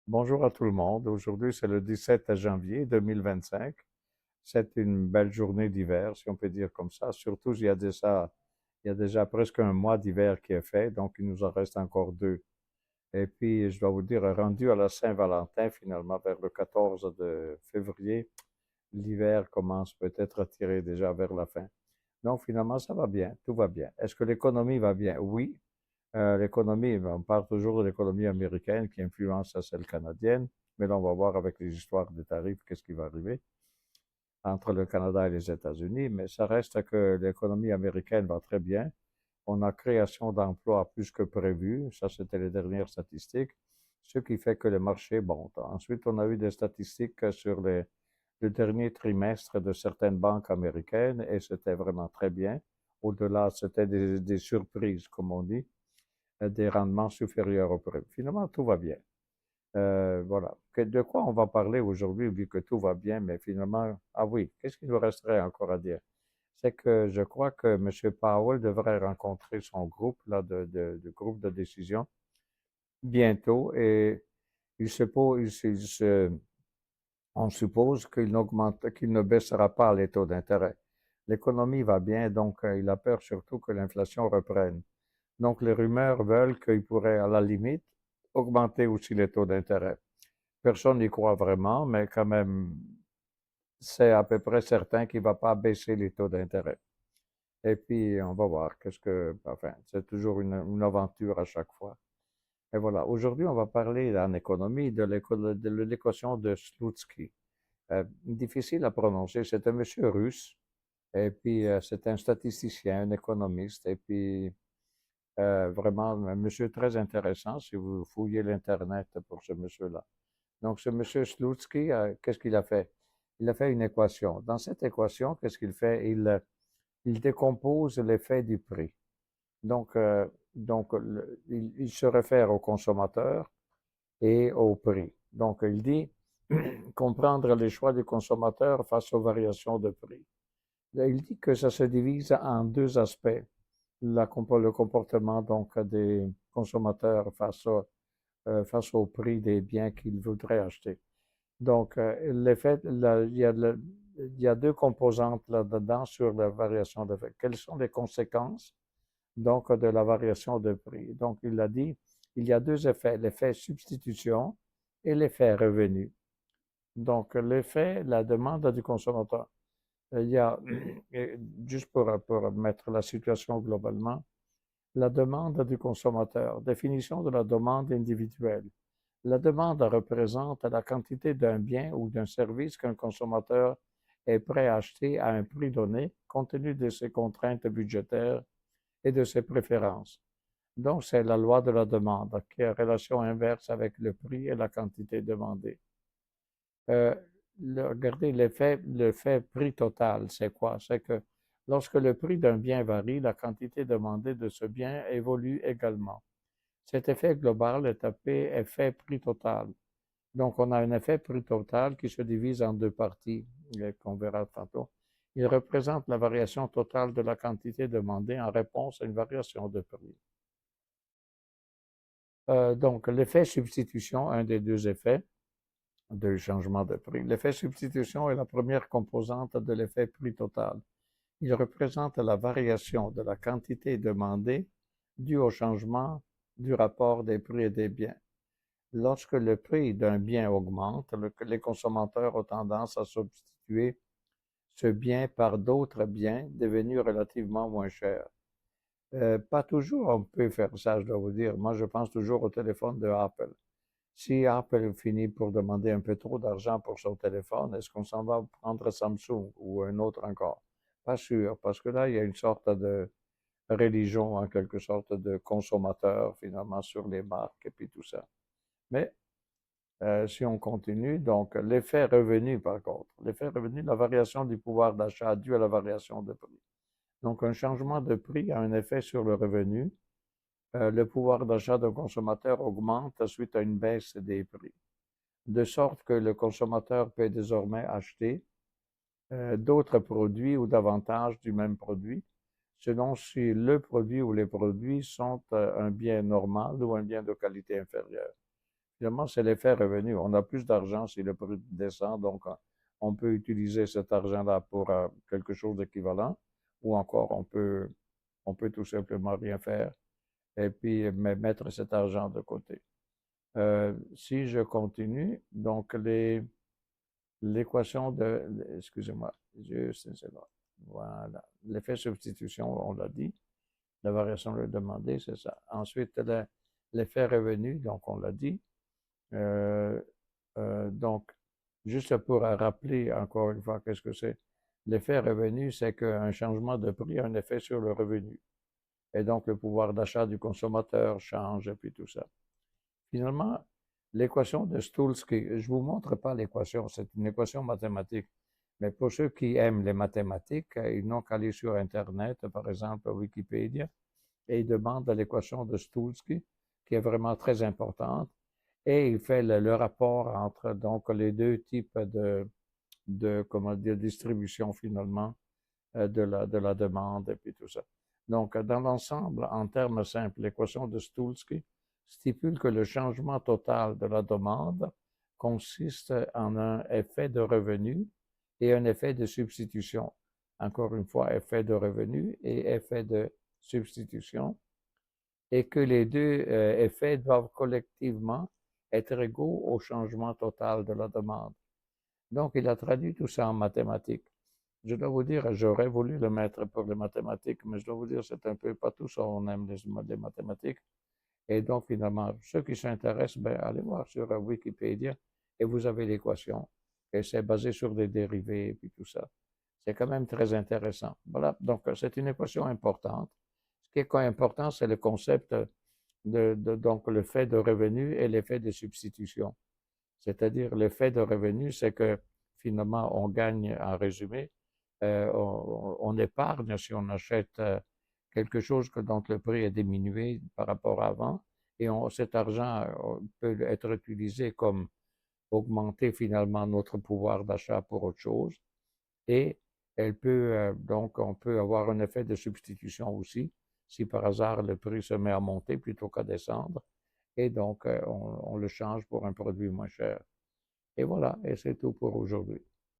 Bonjour à tout le monde. Aujourd'hui, c'est le 17 janvier 2025. C'est une belle journée d'hiver, si on peut dire comme ça. Surtout, il y a déjà presque un mois d'hiver qui est fait, donc il nous en reste encore deux. Et puis, je dois vous dire, rendu à la Saint-Valentin, finalement, vers le 14 de février, l'hiver commence peut-être à tirer déjà vers la fin. Donc, finalement, ça va bien, tout va bien. Est-ce que l'économie va bien? Oui. L'économie, on parle toujours de l'économie américaine qui influence celle canadienne, mais là, on va voir avec les histoires des tarifs qu'est-ce qui va arriver entre le Canada et les États-Unis, mais ça reste que l'économie américaine va très bien. On a création d'emplois plus que prévu, ça c'était les dernières statistiques, ce qui fait que le marché monte. Ensuite, on a eu des statistiques sur le dernier trimestre de certaines banques américaines et c'était vraiment très bien. Au-delà, c'était des surprises, comme on dit, des rendements supérieurs au prévu. Finalement, tout va bien. Voilà. De quoi on va parler aujourd'hui, vu que tout va bien, mais finalement, ah oui, qu'est-ce qu'il nous resterait encore à dire? C'est que je crois que M. Powell devrait rencontrer son groupe, là, de groupe de décision bientôt et il se pose, on suppose qu'il ne baissera pas les taux d'intérêt. L'économie va bien, donc il a peur surtout que l'inflation reprenne. Donc les rumeurs veulent qu'il pourrait, à la limite, augmenter aussi les taux d'intérêt. Personne n'y croit vraiment, mais quand même, c'est à peu près certain qu'il ne va pas baisser les taux d'intérêt. Et puis, on va voir. Enfin, c'est toujours une aventure à chaque fois. Et voilà. Aujourd'hui, on va parler en économie de l'équation de Slutsky. Difficile à prononcer. C'est un monsieur russe. Et puis, c'est un statisticien, un économiste. Et puis, vraiment, un monsieur très intéressant si vous fouillez l'Internet pour ce monsieur-là. Donc, ce monsieur Slutsky, qu'est-ce qu'il a fait? Il a fait une équation. Dans cette équation, qu'est-ce qu'il fait? Il décompose l'effet du prix. Donc, il se réfère au consommateur et au prix. Donc, il dit comprendre les choix du consommateur face aux variations de prix. Il dit que ça se divise en deux aspects. Le comportement donc des consommateurs face au prix des biens qu'ils voudraient acheter. Donc, l'effet, il y a deux composantes là-dedans sur la variation de prix. Quelles sont les conséquences donc de la variation de prix? Donc, il a dit, il y a deux effets, l'effet substitution et l'effet revenu. Donc, l'effet, la demande du consommateur. Il y a, juste pour mettre la situation globalement, la demande du consommateur, définition de la demande individuelle. La demande représente la quantité d'un bien ou d'un service qu'un consommateur est prêt à acheter à un prix donné, compte tenu de ses contraintes budgétaires et de ses préférences. Donc, c'est la loi de la demande qui est en relation inverse avec le prix et la quantité demandée. Euh, Regardez l'effet prix total, c'est quoi? C'est que lorsque le prix d'un bien varie, la quantité demandée de ce bien évolue également. Cet effet global est appelé effet prix total. Donc, on a un effet prix total qui se divise en deux parties, qu'on verra tantôt. Il représente la variation totale de la quantité demandée en réponse à une variation de prix. Donc, l'effet substitution, un des deux effets de changement de prix. L'effet substitution est la première composante de l'effet prix total. Il représente la variation de la quantité demandée due au changement du rapport des prix et des biens. Lorsque le prix d'un bien augmente, les consommateurs ont tendance à substituer ce bien par d'autres biens devenus relativement moins chers. Pas toujours on peut faire ça, je dois vous dire. Moi, je pense toujours au téléphone de Apple. Si Apple finit pour demander un peu trop d'argent pour son téléphone, est-ce qu'on s'en va prendre Samsung ou un autre encore? Pas sûr, parce que là, il y a une sorte de religion, en quelque sorte, de consommateur, finalement, sur les marques et puis tout ça. Mais si on continue, donc l'effet revenu, par contre, l'effet revenu, la variation du pouvoir d'achat due à la variation de prix. Donc, un changement de prix a un effet sur le revenu. Le pouvoir d'achat d'un consommateur augmente suite à une baisse des prix, de sorte que le consommateur peut désormais acheter d'autres produits ou davantage du même produit, selon si le produit ou les produits sont un bien normal ou un bien de qualité inférieure. finalement, c'est l'effet revenu. On a plus d'argent si le prix descend, donc on peut utiliser cet argent-là pour quelque chose d'équivalent, ou encore on peut tout simplement rien faire et puis mettre cet argent de côté. Si je continue, donc l'équation excusez-moi, juste une seconde. Voilà. L'effet substitution, on l'a dit. La variation de demandée, c'est ça. Ensuite, l'effet revenu, donc on l'a dit. Donc, juste pour rappeler encore une fois, qu'est-ce que c'est? L'effet revenu, c'est qu'un changement de prix a un effet sur le revenu. Et donc, le pouvoir d'achat du consommateur change, et puis tout ça. Finalement, l'équation de Stulsky, je ne vous montre pas l'équation, c'est une équation mathématique. Mais pour ceux qui aiment les mathématiques, ils n'ont qu'à aller sur Internet, par exemple Wikipédia, et ils demandent l'équation de Stulsky, qui est vraiment très importante. Et il fait le rapport entre donc les deux types comment dire, distribution finalement de la demande et puis tout ça. Donc, dans l'ensemble, en termes simples, l'équation de Stulsky stipule que le changement total de la demande consiste en un effet de revenu et un effet de substitution. Encore une fois, effet de revenu et effet de substitution, et que les deux effets doivent collectivement être égaux au changement total de la demande. Donc, il a traduit tout ça en mathématiques. Je dois vous dire, j'aurais voulu le mettre pour les mathématiques, mais je dois vous dire, c'est un peu pas tout ça, on aime les mathématiques. Et donc, finalement, ceux qui s'intéressent, ben, allez voir sur Wikipédia et vous avez l'équation. Et c'est basé sur des dérivés et puis tout ça. C'est quand même très intéressant. Voilà, donc c'est une équation importante. Ce qui est important, c'est le concept donc le fait de revenu et l'effet de substitution. C'est-à-dire l'effet de revenu, c'est que finalement, on gagne en résumé, on épargne si on achète quelque chose dont le prix est diminué par rapport à avant, et cet argent peut être utilisé comme augmenter finalement notre pouvoir d'achat pour autre chose, et elle peut donc on peut avoir un effet de substitution aussi, si par hasard le prix se met à monter plutôt qu'à descendre, et donc on le change pour un produit moins cher. Et voilà, et c'est tout pour aujourd'hui.